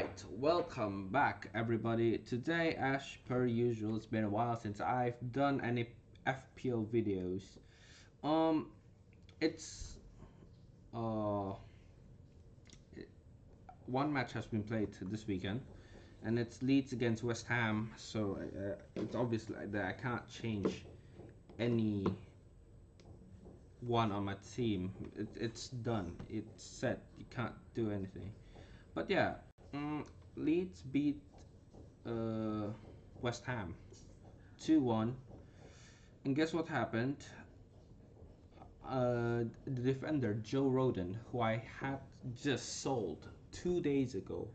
Alright, welcome back everybody. Today, as per usual, it's been a while since I've done any FPL videos. Um, it's uh, one match has been played this weekend, and it's Leeds against West Ham. So it's obvious that I can't change any one on my team. It's done. It's set. You can't do anything. But yeah, Leeds beat uh, West Ham 2-1. And guess what happened? The defender Joe Rodon, who I had just sold 2 days ago,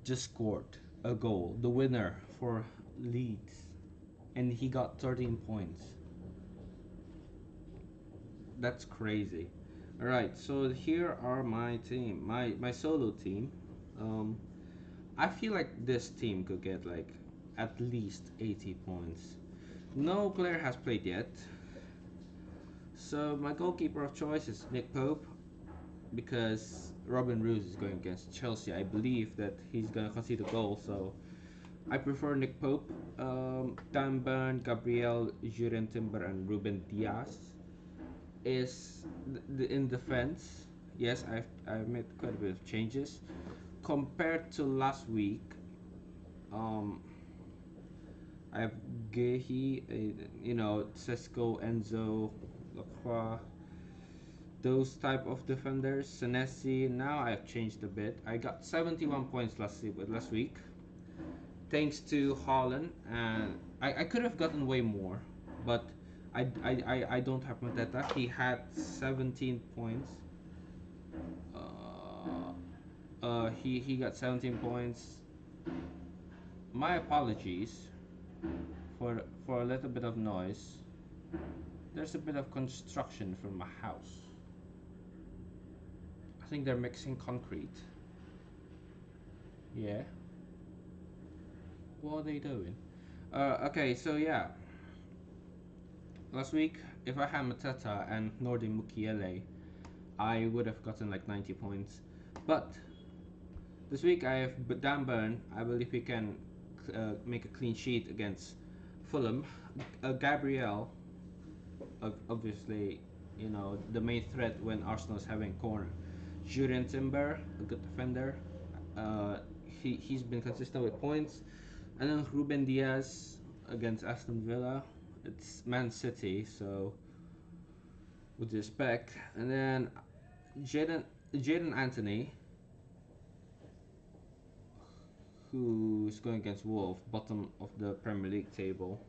just scored a goal, the winner for Leeds, and he got 13 points. That's crazy. All right, so here are my team, my solo team. Um, I feel like this team could get like at least 80 points. No player has played yet. So my goalkeeper of choice is Nick Pope because Robin Roos is going against Chelsea. I believe that he's gonna concede a goal, so I prefer Nick Pope. Dan Burn, Gabriel, Juren Timber, and Ruben Diaz is in defense. Yes, I've made quite a bit of changes compared to last week. Um, I have Gehi, Sesko, Enzo, Lacroix, those type of defenders. Senesi, now I've changed a bit. I got 71 points last week, thanks to Holland, and I could have gotten way more, but I don't have Mateta. He had 17 points. He got 17 points. My apologies for a little bit of noise. There's a bit of construction from my house. I think they're mixing concrete. Yeah. What are they doing? Okay, so yeah. Last week, if I had Mateta and Nordi Mukiele, I would have gotten like 90 points. But this week I have Dan Burn. I believe he can make a clean sheet against Fulham. Gabriel, obviously, the main threat when Arsenal is having corner. Julian Timber, a good defender. Uh, he's been consistent with points. And then Ruben Diaz against Aston Villa. It's Man City, so with respect. And then Jaden Anthony, who's going against Wolves, bottom of the Premier League table.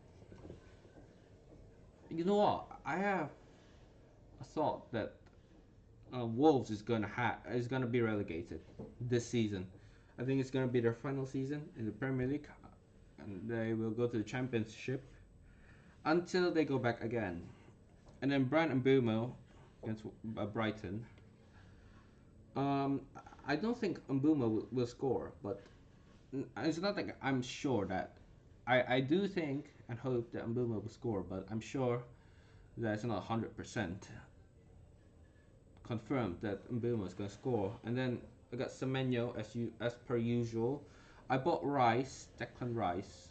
You know what? I have a thought that Wolves is gonna be relegated this season. I think it's gonna be their final season in the Premier League, and they will go to the Championship until they go back again. And then Brian Mbumo against Brighton. Um, I don't think Mbumo will score, but it's not like I'm sure that. I do think and hope that Mbumo will score, but I'm sure that it's not 100% confirmed that Mbumo is going to score. And then I got Semenyo as per usual. I bought Declan Rice,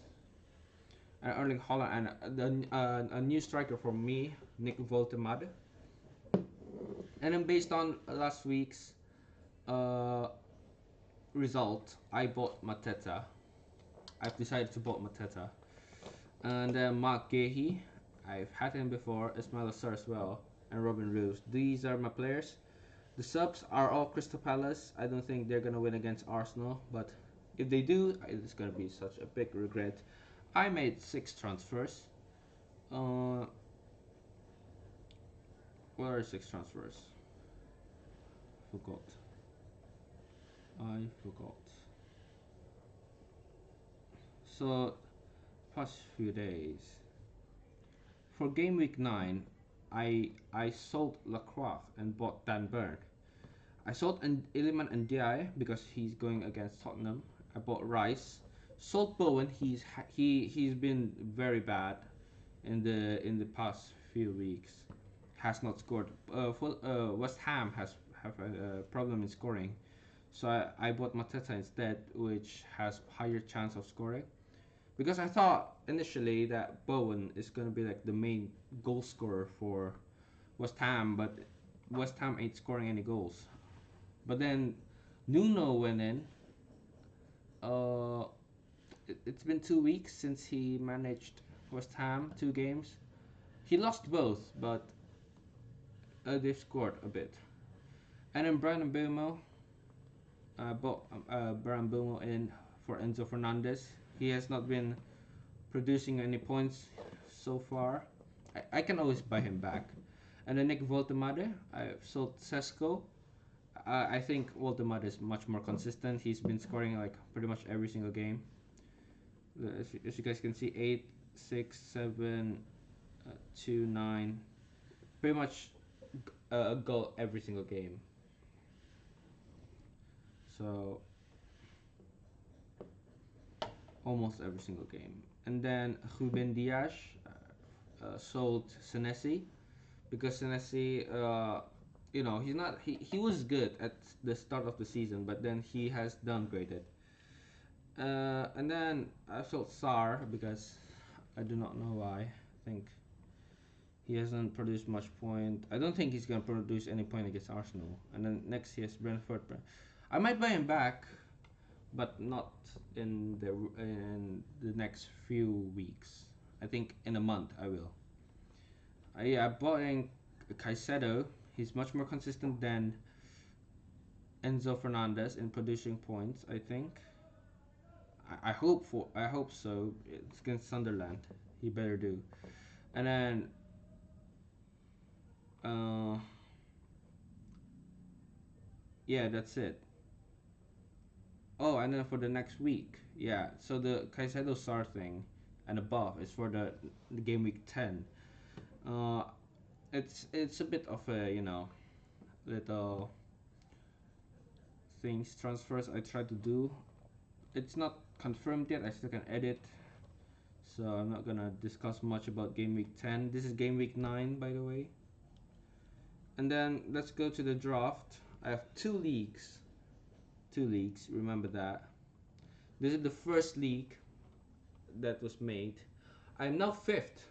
and Erling Haaland, and a new striker for me, Nick Voltemade. And then based on last week's uh, result, I bought Mateta. I've decided to bought Mateta. And then Mark Gehi, I've had him before, Ismail Assar as well, and Robin Roos. These are my players. The subs are all Crystal Palace. I don't think they're gonna win against Arsenal, but if they do, it's gonna be such a big regret. I made 6 transfers. Uh, what are 6 transfers? Forgot. I forgot. So, past few days. For game week 9, I sold Lacroix and bought Dan Burn. I sold Iliman and Ndiaye because he's going against Tottenham. I bought Rice. Sold Bowen. He's been very bad in the past few weeks. Has not scored. West Ham have a problem in scoring. So I bought Mateta instead, which has higher chance of scoring. Because I thought initially that Bowen is gonna be like the main goal scorer for West Ham, but West Ham ain't scoring any goals. But then Nuno went in. Uh, it's been 2 weeks since he managed West Ham, 2 games. He lost both, but they've scored a bit. And then Brian Mbeumo, bought Brian Mbeumo in for Enzo Fernandez. He has not been producing any points so far. I can always buy him back. And then Nick Voltemade, I sold Sesko. I think Voltemade is much more consistent. He's been scoring like pretty much every single game. As you guys can see, 8, 6, 7, 2, 9. Pretty much a goal every single game. So almost every single game. And then Ruben Dias sold Senesi because Senesi, he was good at the start of the season, but then he has downgraded. And then I sold Sar because I do not know why. I think he hasn't produced much point. I don't think he's gonna produce any point against Arsenal. And then next he has Brentford. I might buy him back, but not in the next few weeks. I think in a month I will. I bought in Caicedo. He's much more consistent than Enzo Fernandez in producing points. I think. I hope so. It's against Sunderland. He better do. And then uh, yeah, that's it. Oh, and then for the next week, yeah. So the Caicedo Sar thing and above is for the game week 10. Uh, it's a bit of a little things transfers I try to do. It's not confirmed yet. I still can edit, so I'm not gonna discuss much about game week 10. This is game week 9, by the way. And then let's go to the draft. I have two leagues. Two leagues. Remember that. This is the first league that was made. I'm now fifth.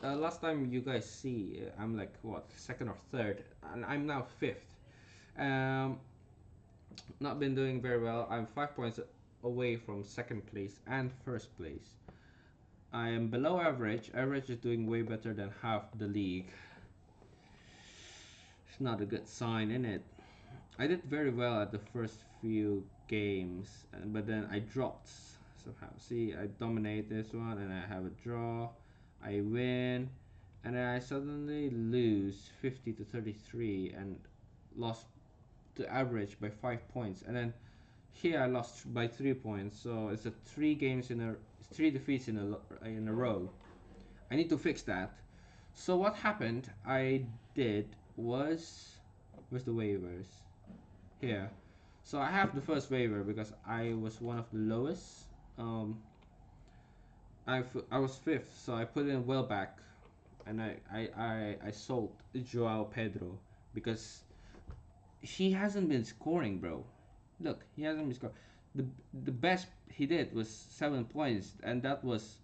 Last time you guys see, I'm like what, second or third, and I'm now fifth. Um, Not been doing very well. I'm 5 points away from second place and first place. I am below average. Average is doing way better than half the league. It's not a good sign, is it? I did very well at the first few games, but then I dropped somehow. See, I dominate this one, and I have a draw. I win, and then I suddenly lose 50 to 33 and lost to average by 5 points. And then here I lost by 3 points. So it's a three defeats in a row. I need to fix that. So what happened? I did was where's the waivers? Here. So I have the first waiver because I was one of the lowest. Um, I was fifth, so I put in Welbeck, and I sold Joao Pedro because he hasn't been scoring, bro. Look, he hasn't been scoring. The the best he did was 7 points, and that was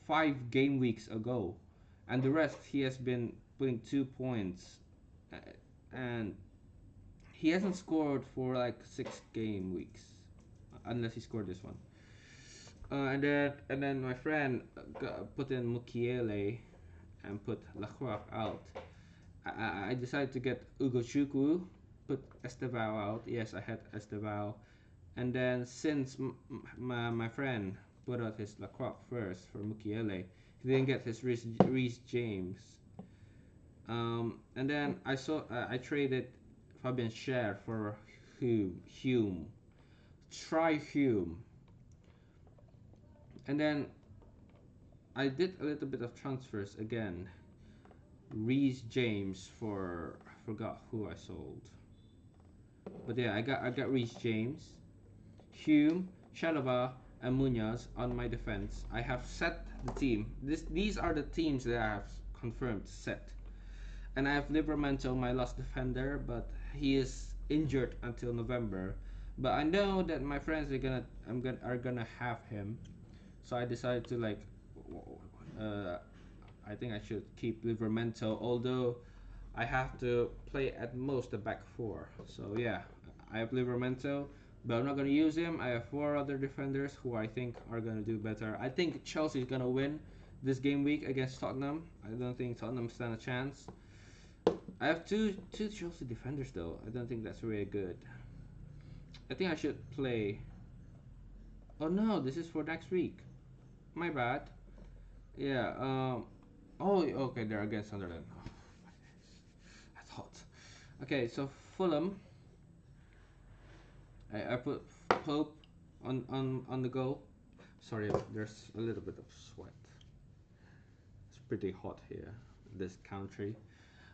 5 game weeks ago, and the rest he has been putting 2 points, and he hasn't scored for like 6 game weeks, unless he scored this one. And then my friend put in Mukiele and put Lacroix out. I decided to get Ugo Chukwu, put Estevao out. Yes, I had Estevao. And then since my friend put out his Lacroix first for Mukiele, he didn't get his Reece James. And then I traded Fabian Schär for Hume. Try Hume. And then I did a little bit of transfers again. Reece James for I forgot who I sold. But yeah, I got Reece James, Hume, Chalobah, and Munoz on my defense. I have set the team. These are the teams that I have confirmed set. And I have Livramento, my last defender, but he is injured until November. But I know that my friends are gonna have him, so I decided to like, uh, I think I should keep Livermento, although I have to play at most the back four. So yeah, I have Livermento, but I'm not gonna use him. I have four other defenders who I think are gonna do better. I think Chelsea is gonna win this game week against Tottenham. I don't think Tottenham stand a chance. I have two Chelsea defenders though. I don't think that's really good. I think I should play. Oh no, this is for next week. My bad. Yeah. Oh, okay. They're against Sunderland. Oh, I thought. Okay, so Fulham. I put Pope on the goal. Sorry, there's a little bit of sweat. It's pretty hot here, this country.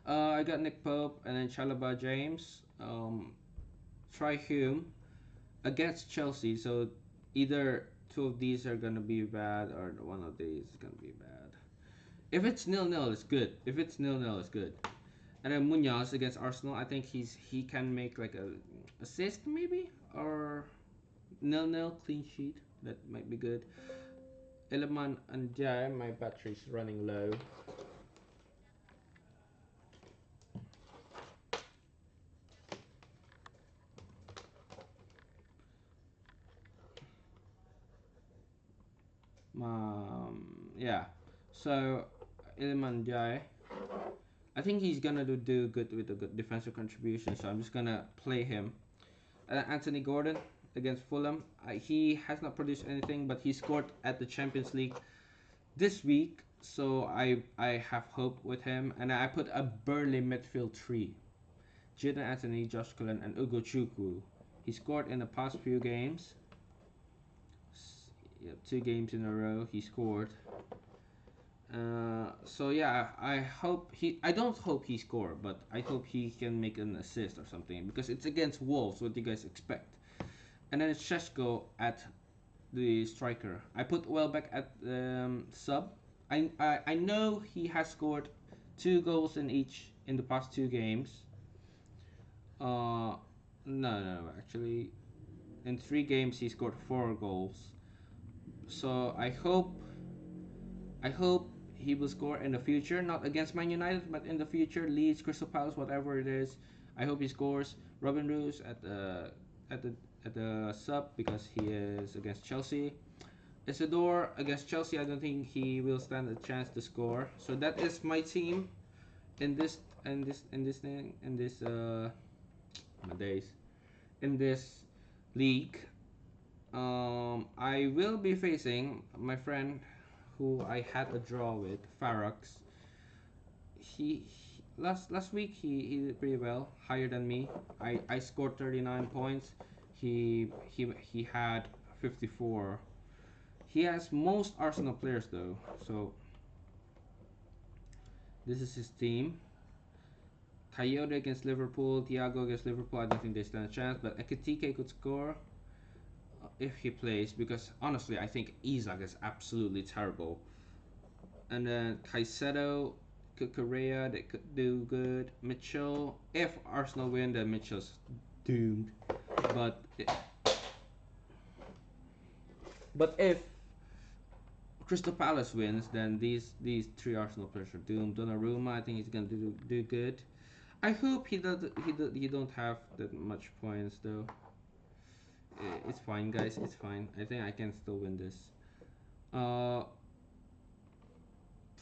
I got Nick Pope and then Chalobah James. Try Hume against Chelsea. So either two of these are gonna be bad, or one of these is gonna be bad. If it's 0-0, it's good. If it's 0-0, it's good. And then Munoz against Arsenal. I think he can make like a assist maybe, or 0-0 clean sheet. That might be good. Eleman and Jai, my battery's running low. Yeah. So Eleman Jai, I think he's gonna do good with a good defensive contribution. So I'm just gonna play him. Anthony Gordon against Fulham. He has not produced anything, but he scored at the Champions League this week. So I have hope with him, and I put a Burnley midfield three: Jadon Anthony, Josh Cullen, and Ugo Chukwu. He scored in the past few games. Yeah, 2 games in a row he scored. So yeah, I hope he. I don't hope he score, but I hope he can make an assist or something because it's against Wolves. What do you guys expect? And then it's Sheshko at the striker. I put Welbeck at sub. I know he has scored 2 goals in the past 2 games. No, no, actually, in 3 games he scored 4 goals. So I hope he will score in the future, not against Man United, but in the future, Leeds, Crystal Palace, whatever it is. I hope he scores. Robin Roos at the at the sub because he is against Chelsea. Isidore against Chelsea, I don't think he will stand a chance to score. So that is my team in this my days in this league. I will be facing my friend who I had a draw with, Farax. Last week he did pretty well, higher than me. I scored 39 points. He had 54. He has most Arsenal players though, so this is his team. Coyote against Liverpool, Thiago against Liverpool. I don't think they stand a chance, but Ekitike could score if he plays because honestly, I think Isak is absolutely terrible. And then Caicedo, Correa, they could do good. Mitchell, if Arsenal win, then Mitchell's doomed. But but if Crystal Palace wins, then these 3 Arsenal players are doomed. Donnarumma, I think he's gonna do good. I hope he don't have that much points though. It's fine, guys. It's fine. I think I can still win this. Uh,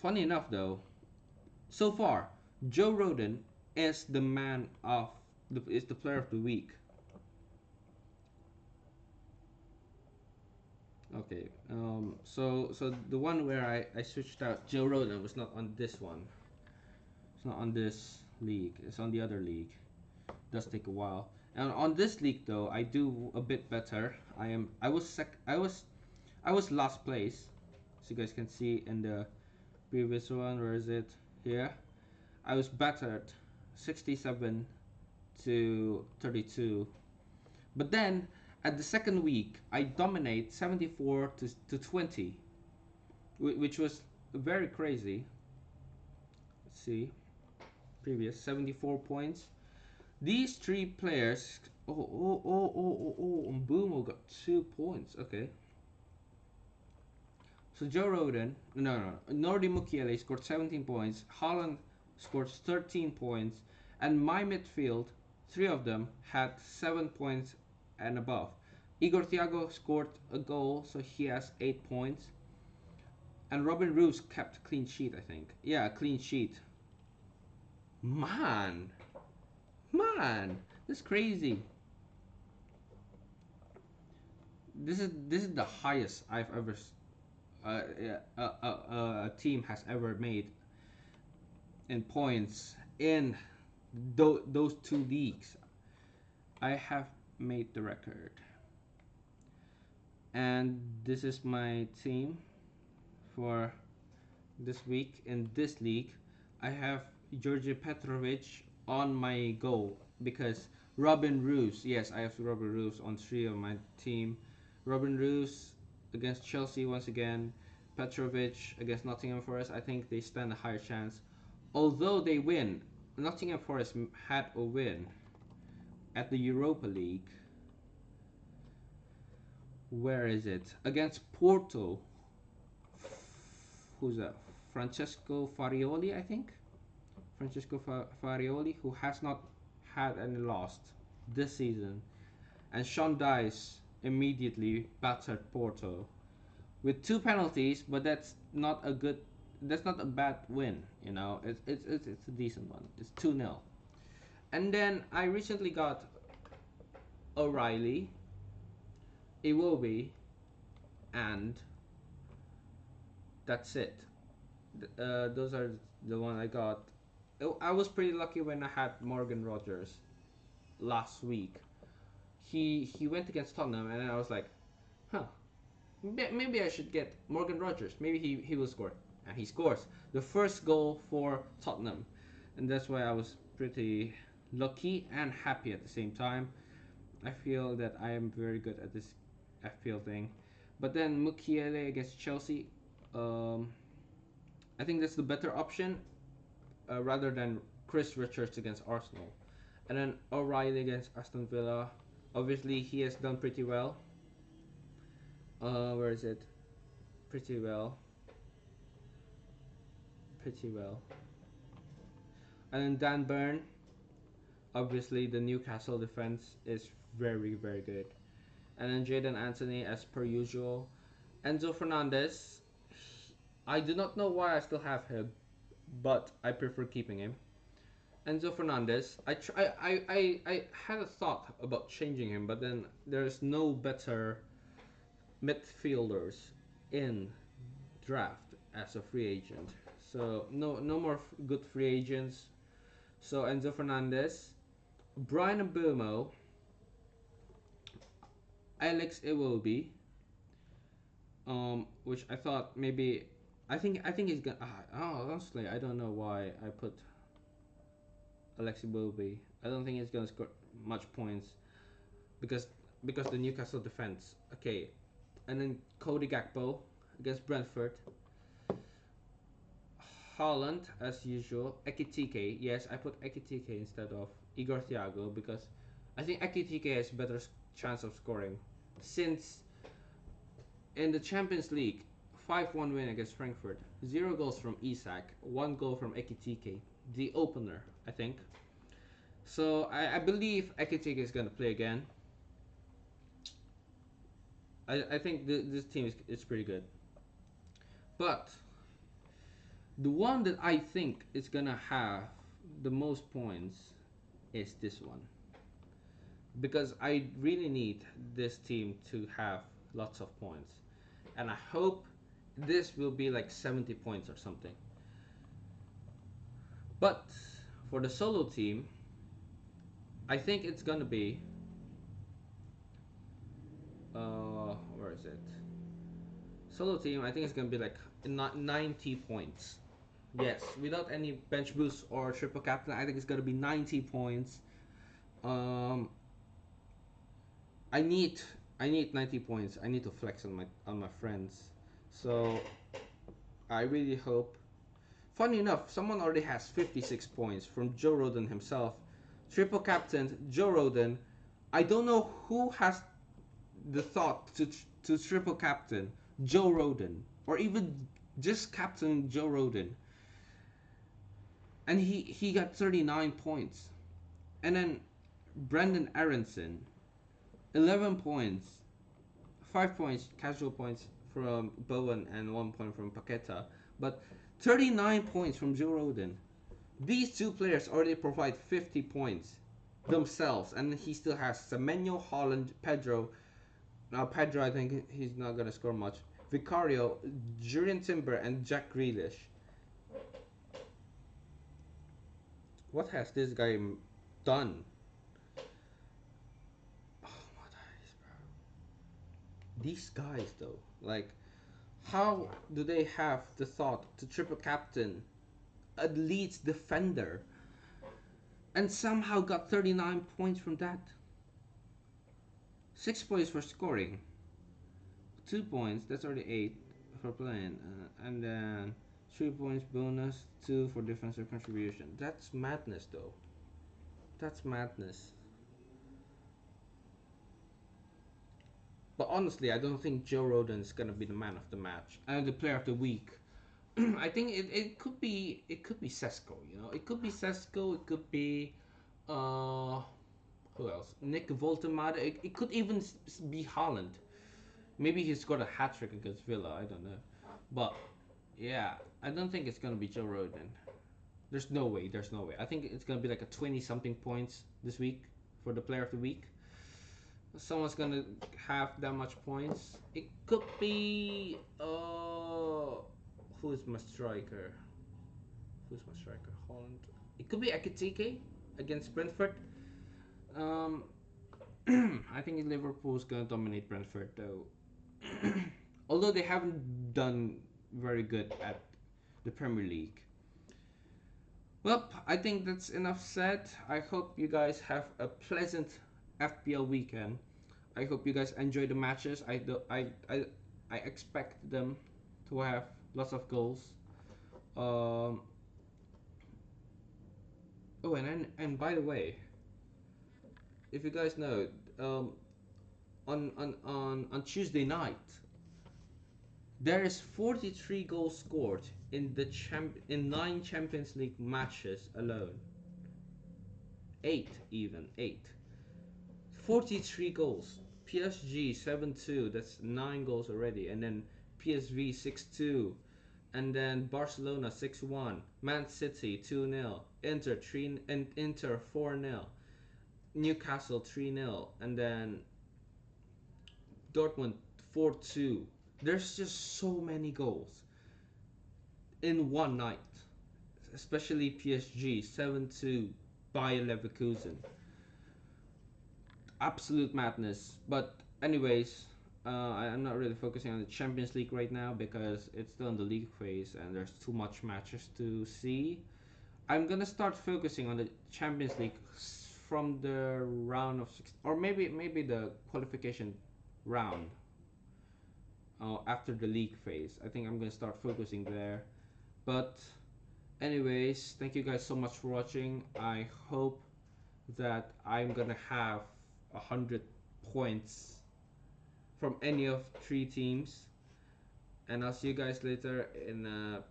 Funny enough though, so far Joe Roden is the man of is the player of the week. Okay. So the one where I switched out Joe Roden was not on this one. It's not on this league. It's on the other league. It does take a while. And on this league though, I do a bit better. I was last place. So you guys can see in the previous one. Where is it? Here. I was battered 67 to 32. But then at the second week, I dominate 74 to 20, which was very crazy. Let's see, previous 74 points. These three players. Mbumo got 2 points. Okay. So Joe Roden, no, Nordi Mukiele scored 17 points. Holland scored 13 points, and my midfield, three of them had 7 points and above. Igor Thiago scored a goal, so he has 8 points. And Robin Roos kept a clean sheet, I think. Yeah, a clean sheet. Man, man, that's crazy. This is the highest I've ever a team has ever made in points in those two leagues. I have made the record, and this is my team for this week in this league. I have Georgi Petrovic on my goal because Robin Roos. Yes, I have Robin Roos on three of my team. Robin Roos against Chelsea once again. Petrovic against Nottingham Forest. I think they stand a higher chance. Although they win, Nottingham Forest had a win at the Europa League. Where is it? Against Porto. Who's that? Francesco Farioli, I think. Francesco Farioli, who has not had any loss this season. And Sean Dice immediately battered Porto with two penalties, but that's not a bad win, you know. It's a decent one. It's 2-0. And then I recently got O'Reilly, Iwobi, and that's it. Those are the one I got. I was pretty lucky when I had Morgan Rogers last week. He went against Tottenham, and I was like, huh, maybe I should get Morgan Rogers. Maybe he will score, and he scores the first goal for Tottenham, and that's why I was pretty lucky and happy at the same time. I feel that I am very good at this FPL thing, but then Mukiele against Chelsea. Um, I think that's the better option rather than Chris Richards against Arsenal. And then O'Reilly against Aston Villa. Obviously, he has done pretty well. Where is it? Pretty well. Pretty well. And then Dan Burn. Obviously, the Newcastle defense is very, very good. And then Jaden Anthony, as per usual. Enzo Fernandez. I do not know why I still have him, but I prefer keeping him. Enzo Fernandez. I had a thought about changing him, but then there's no better midfielders in draft as a free agent. So no more good free agents. So Enzo Fernandez, Brian Mbumo, Alex Iwobi, which I thought maybe I think he's gonna. Honestly, I don't know why I put Alex Iwobi. I don't think he's gonna score much points because because the Newcastle defense. Okay, and then Cody Gakpo against Brentford. Holland as usual. Ekitike. Yes, I put Ekitike instead of Igor Thiago because I think Ekitike has better chance of scoring since in the Champions League 5-1 win against Frankfurt. 0 goals from Isak, 1 goal from Ekitike, the opener, I think. So I believe Ekitike is going to play again. I think this team is pretty good. But the one that I think is going to have the most points is this one. Because I really need this team to have lots of points. And I hope this will be like 70 points or something. But for the solo team, I think it's gonna be where is it? Solo team, I think it's gonna be like 90 points. Yes, without any bench boost or triple captain, I think it's gonna be 90 points. Um, I need I need 90 points. I need to flex on my friends. So I really hope. Funny enough, someone already has 56 points from Joe Roden himself. Triple captain Joe Roden. I don't know who has the thought to triple captain Joe Roden, or even just captain Joe Roden, and he got 39 points. And then Brendan Aronson, 11 points, 5 points casual points from Bowen and 1 point from Paqueta, but 39 points from Joe Roden. These two players already provide 50 points themselves, and he still has Semenyo, Holland, Pedro. Now Pedro, I think he's not gonna score much. Vicario, Jurien Timber, and Jack Grealish. What has this guy done? Oh my days, bro. These guys, though, like, how do they have the thought to triple captain a Leeds defender and somehow got 39 points from that? 6 points for scoring, 2 points, that's already 8 for playing, and then 3 points bonus, 2 for defensive contribution. That's madness, though. That's madness. But honestly, I don't think Joe Roden is gonna be the man of the match and the player of the week. I think it could be Sesko. It could be Sesko. It could be uh who else? Nick Voltemade. It could even be Holland. Maybe he scored a hat trick against Villa. I don't know, but yeah, I don't think it's gonna be Joe Roden. There's no way. There's no way. I think it's gonna be like a 20-something points this week for the player of the week. Someone's gonna have that much points. It could be who's my striker? Who's my striker? Holland. It could be Ekitike against Brentford. Um, I think Liverpool's gonna dominate Brentford though. Although they haven't done very good at the Premier League. Well, I think that's enough said. I hope you guys have a pleasant FPL weekend. I hope you guys enjoy the matches. I expect them to have lots of goals. Um, oh, and by the way, if you guys know, um, on Tuesday night, there is 43 goals scored in 9 Champions League matches alone. 8. 43 goals. PSG 7-2, that's 9 goals already, and then PSV 6-2, and then Barcelona 6-1, Man City 2-0, Inter 4-0, Newcastle 3-0, and then Dortmund 4-2. There's just so many goals in one night, especially PSG 7-2 Bayer Leverkusen. Absolute madness. But anyways, I'm not really focusing on the Champions League right now because it's still in the league phase and there's too much matches to see. I'm gonna start focusing on the Champions League from the round of six, or maybe the qualification round. After the league phase, I think I'm gonna start focusing there. But anyways, thank you guys so much for watching. I hope that I'm gonna have 100 points from any of 3 teams, and I'll see you guys later in a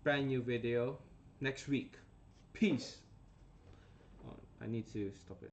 brand new video next week. Peace. Oh, I need to stop it.